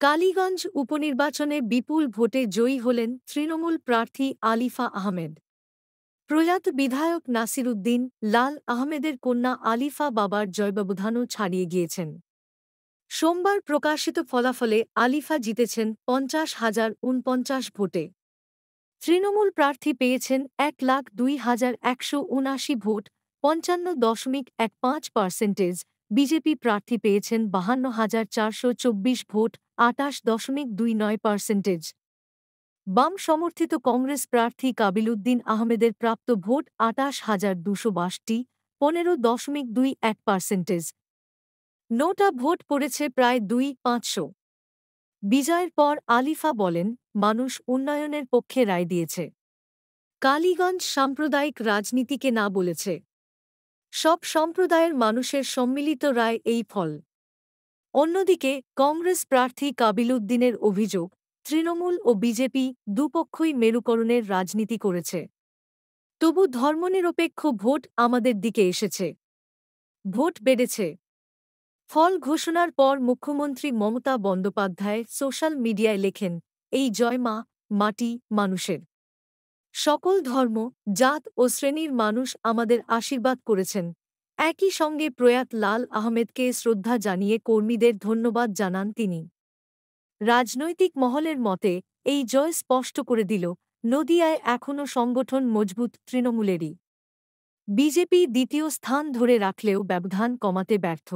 কালীগঞ্জ উপনির্বাচনে বিপুল ভোটে জয়ী হলেন তৃণমূল প্রার্থী আলিফা আহমেদ। প্রয়াত বিধায়ক নাসির উদ্দিন লাল আহমেদের কন্যা আলিফা বাবার জয়ব্যবধানও ছাড়িয়ে গিয়েছেন। সোমবার প্রকাশিত ফলাফলে আলিফা জিতেছেন ৫০,০৪৯ ভোটে। তৃণমূল প্রার্থী পেয়েছেন ১,০২,১৭৯ ভোট, ৫৫.১৫%। বিজেপি প্রার্থী পেয়েছেন ৫২,৪২৪ ভোট, ২৮.২৯%। বাম সমর্থিত কংগ্রেস প্রার্থী কাবিলউদ্দিন আহমেদের প্রাপ্ত ভোট ২৮,২৬২, ১৫.২১%। নোটা ভোট পড়েছে প্রায় ২,৫০০। বিজয়ের পর আলিফা বলেন, মানুষ উন্নয়নের পক্ষে রায় দিয়েছে। কালীগঞ্জ সাম্প্রদায়িক রাজনীতিকে না বলেছে। সব সম্প্রদায়ের মানুষের সম্মিলিত রায় এই ফল। অন্যদিকে কংগ্রেস প্রার্থী কাবিলউদ্দিনের অভিযোগ, তৃণমূল ও বিজেপি দুপক্ষই মেরুকরণের রাজনীতি করেছে। তবু ধর্মনিরপেক্ষ ভোট আমাদের দিকে এসেছে। ভোট বেড়েছে। ফল ঘোষণার পর মুখ্যমন্ত্রী মমতা বন্দ্যোপাধ্যায় সোশ্যাল মিডিয়ায় লেখেন, এই জয় মা, মাটি, মানুষের। সকল ধর্ম, জাত ও শ্রেণীর মানুষ আমাদের আশীর্বাদ করেছেন। একই সঙ্গে প্রয়াত লাল আহমেদকে শ্রদ্ধা জানিয়ে কর্মীদের ধন্যবাদ জানান তিনি। রাজনৈতিক মহলের মতে এই জয় স্পষ্ট করে দিল, নদিয়ায় এখনও সংগঠন মজবুত তৃণমূলেরই। বিজেপি দ্বিতীয় স্থান ধরে রাখলেও ব্যবধান কমাতে ব্যর্থ।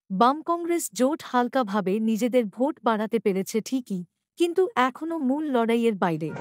বাম কংগ্রেস জোট হালকাভাবে নিজেদের ভোট বাড়াতে পেরেছে ঠিকই, কিন্তু এখনও মূল লড়াইয়ের বাইরে।